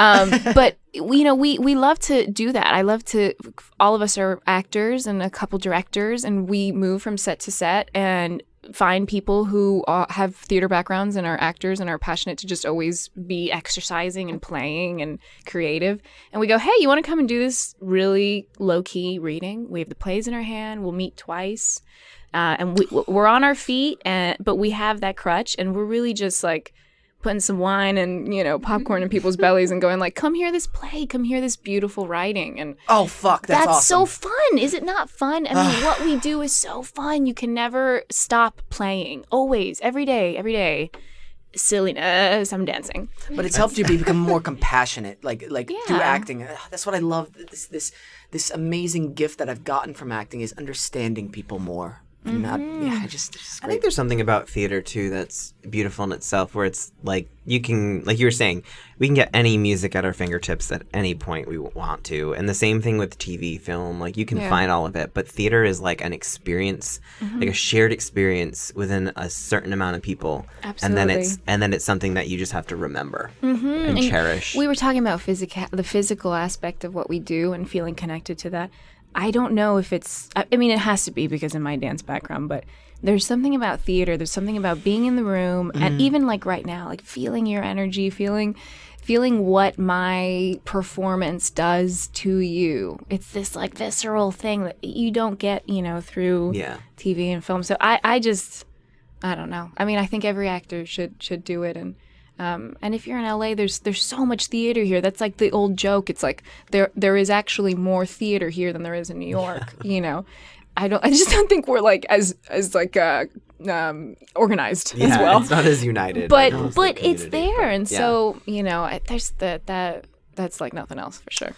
But, you know, we love to do that. I love to, all of us are actors and a couple directors, and we move from set to set and find people who have theater backgrounds and are actors and are passionate to just always be exercising and playing and creative. And we go, hey, you want to come and do this really low-key reading? We have the plays in our hand. We'll meet twice. And we're on our feet, but we have that crutch, and we're really just like putting some wine and, you know, popcorn in people's bellies and going like, come hear this play, come hear this beautiful writing. And oh, fuck, that's awesome. so fun. Is it not fun? I mean, what we do is so fun. You can never stop playing. Always, every day. Silliness, I'm dancing. But it's helped you become more compassionate, like through acting. That's what I love. This amazing gift that I've gotten from acting is understanding people more. And not, it's I great. think there's something about theater too that's beautiful in itself, where it's like you can, like you were saying, we can get any music at our fingertips at any point we want to, and the same thing with TV, film. Like you can find all of it, but theater is like an experience, like a shared experience within a certain amount of people. Absolutely. And then it's something that you just have to remember and cherish. We were talking about the physical aspect of what we do and feeling connected to that. I don't know if it's, I mean, it has to be because of my dance background, but there's something about theater. There's something about being in the room and even like right now, like feeling your energy, feeling what my performance does to you. It's this like visceral thing that you don't get, you know, through TV and film. So I don't know. I mean, I think every actor should do it. And if you're in LA, there's so much theater here. That's like the old joke. It's like there is actually more theater here than there is in New York. You know, I just don't think we're like as like organized as well. It's not as united. But it's there, and so you know, there's that's like nothing else for sure.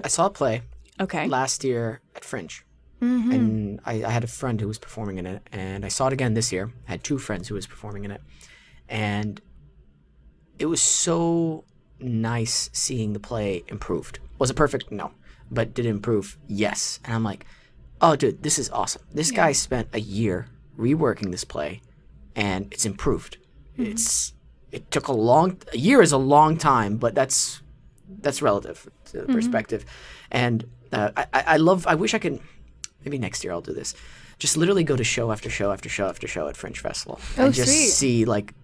I saw a play Okay. last year at Fringe. And I had a friend who was performing in it, and I saw it again this year. I had 2 friends who was performing in it, and it was so nice seeing the play improved. Was it perfect? No. But did it improve? Yes. And I'm like, oh, dude, this is awesome. This guy spent a year reworking this play, and it's improved. It took a year is a long time, but that's relative to the perspective. And I wish I could. Maybe next year I'll do this. Just literally go to show after show after show after show at Fringe Festival. Oh, and just sweet. see, like,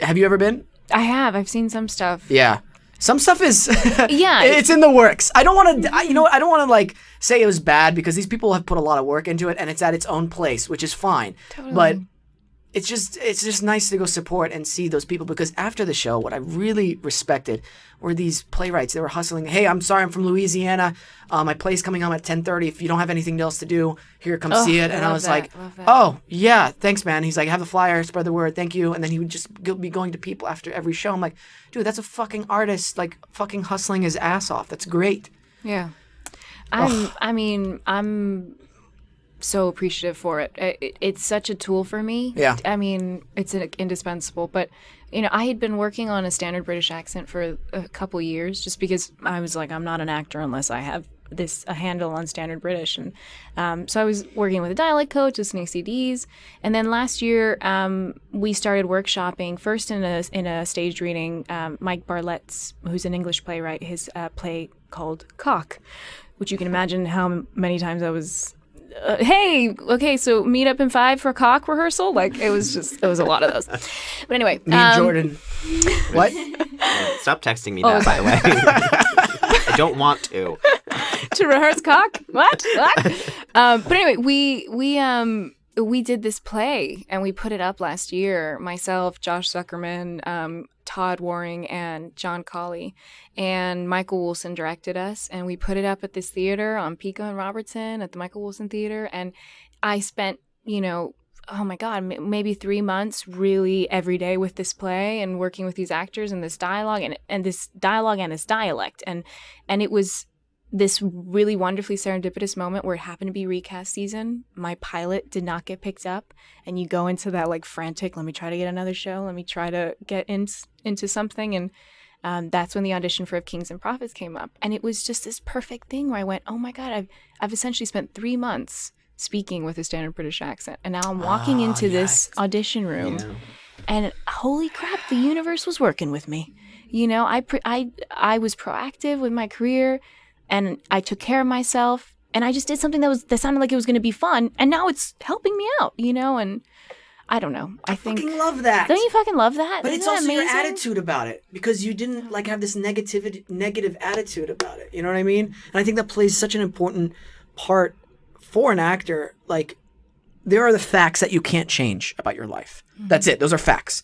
have you ever been? I have. I've seen some stuff. Yeah. Some stuff is, Yeah. it's in the works. I don't want to, you know what? I don't want to, like, say it was bad because these people have put a lot of work into it and it's at its own place, which is fine. Totally. But it's just nice to go support and see those people, because after the show, what I really respected were these playwrights. They were hustling. Hey, I'm sorry, I'm from Louisiana. My play's coming on at 10:30. If you don't have anything else to do, here, come see it. And I was like, oh, yeah, thanks, man. He's like, have the flyer, spread the word, thank you. And then he would just be going to people after every show. I'm like, dude, that's a fucking artist, like, fucking hustling his ass off. That's great. Yeah. I'm so appreciative for it. It's such a tool for me. Yeah. I mean, it's indispensable. But, you know, I had been working on a standard British accent for a couple years just because I was like, I'm not an actor unless I have a handle on standard British. And so I was working with a dialect coach, listening to CDs. And then last year, we started workshopping first in a staged reading. Mike Bartlett's, who's an English playwright, his play called Cock, which you can imagine how many times I was... hey, okay, so meet up in 5 for cock rehearsal. Like, it was a lot of those. But anyway, Me and Jordan. What? Stop texting me that, by the way. I don't want to. To rehearse cock? What? But anyway, we did this play and we put it up last year. Myself, Josh Zuckerman, Todd Waring, and John Colley, and Michael Wilson directed us, and we put it up at this theater on Pico and Robertson at the Michael Wilson Theater. And I spent, oh my God, maybe 3 months really every day with this play and working with these actors and this dialogue and this dialogue and this dialect. And it was this really wonderfully serendipitous moment where it happened to be recast season. My pilot did not get picked up, and you go into that like frantic, let me try to get another show, let me try to get into something. And that's when the audition for Of Kings and Prophets came up. And it was just this perfect thing where I went, oh my God, I've essentially spent 3 months speaking with a standard British accent. And now I'm walking into this audition room and holy crap, the universe was working with me. I was proactive with my career, and I took care of myself, and I just did something that sounded like it was going to be fun, and now it's helping me out, and I don't know. I fucking love that. Don't you fucking love that? But Isn't it's that also amazing? your attitude about it, because you didn't like have this negative attitude about it. You know what I mean? And I think that plays such an important part for an actor. Like, there are the facts that you can't change about your life. That's it. Those are facts.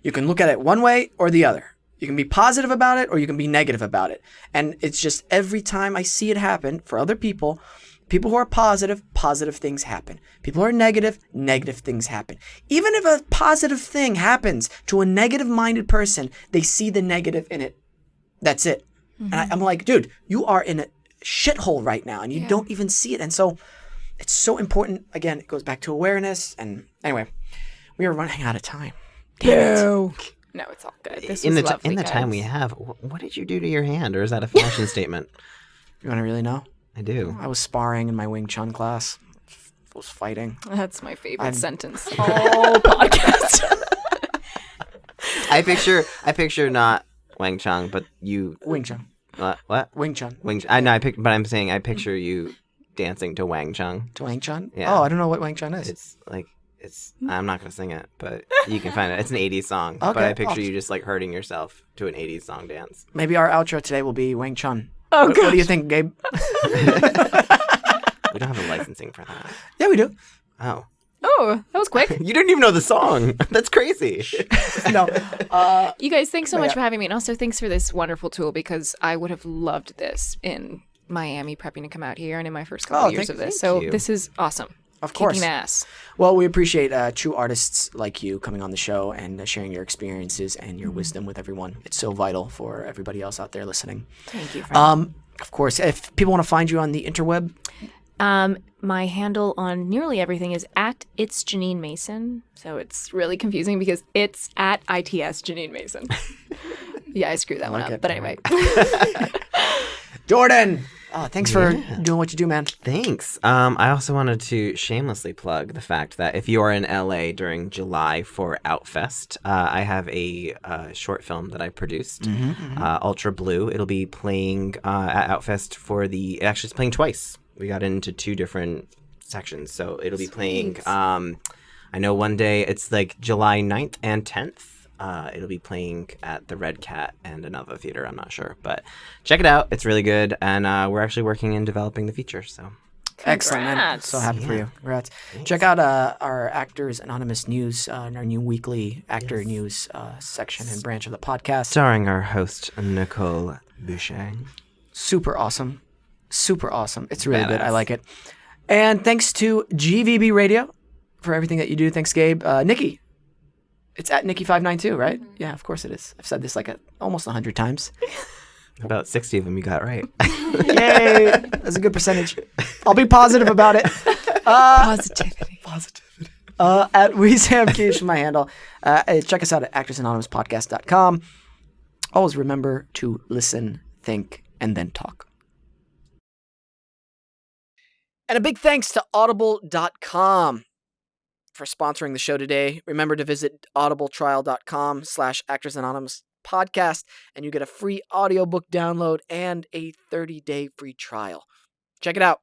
You can look at it one way or the other. You can be positive about it or you can be negative about it. And it's just every time I see it happen for other people who are positive things happen. People who are negative things happen. Even if a positive thing happens to a negative-minded person, they see the negative in it. That's it. And I'm like, dude, you are in a shithole right now and you don't even see it. And so it's so important. Again, it goes back to awareness. And anyway, we are running out of time. Damn it. No, it's all good. This In was the lovely, time guys. we have, what did you do to your hand, or is that a fashion statement? You want to really know? I do. I was sparring in my Wing Chun class. I was fighting. That's my favorite sentence. All podcast. I picture not Wang Chun, but you. Wing Chun. What? Wing Chun. I know. But I'm saying I picture you dancing to Wang Chun. To Wang Chun? Yeah. Oh, I don't know what Wang Chun is. It's like. I'm not gonna sing it, but you can find it. It's an 80s song. Okay. But I picture you just like hurting yourself to an 80s song dance. Maybe our outro today will be Wang Chun. Oh, What do you think, Gabe? We don't have a licensing for that. Yeah, we do. Oh. Oh, that was quick. You didn't even know the song. That's crazy. No. You guys, thanks so much for having me. And also thanks for this wonderful tool, because I would have loved this in Miami prepping to come out here and in my first couple years of this. So you. this is awesome. Of course. Kicking ass. Well, we appreciate true artists like you coming on the show and sharing your experiences and your wisdom with everyone. It's so vital for everybody else out there listening. Thank you, friend. Of course, if people want to find you on the interweb, My handle on nearly everything is at It's Jeanine Mason. So it's really confusing because it's at ITS Jeanine Mason. Yeah, I screwed that one like up. it. But anyway. Jordan. Oh, thanks for doing what you do, man. Thanks. I also wanted to shamelessly plug the fact that if you are in LA during July for Outfest, I have a short film that I produced, Ultra Blue. It'll be playing at Outfest actually it's playing twice. We got into 2 different sections, so it'll be playing, I know one day it's like July 9th and 10th. It'll be playing at the Red Cat and another theater. I'm not sure, but check it out. It's really good, and we're actually working in developing the feature. So Excellent, man. Congrats. So happy for you. Congrats. Check out our Actors Anonymous news, our new weekly actor news section and branch of the podcast. starring our host Nicole Boucher. Super awesome. Super awesome. It's really good. I Badass. like it. And thanks to GVB Radio for everything that you do. Thanks, Gabe. Nikki. It's at Nikki592, right? Yeah, of course it is. I've said this like almost 100 times. About 60 of them you got right. Yay! That's a good percentage. I'll be positive about it. Positivity. At Wesam Kish, my handle. Check us out at actorsanonymouspodcast.com. Always remember to listen, think, and then talk. And a big thanks to audible.com for sponsoring the show today. Remember to visit audibletrial.com/actorsanonymouspodcast and you get a free audiobook download and a 30-day free trial. Check it out.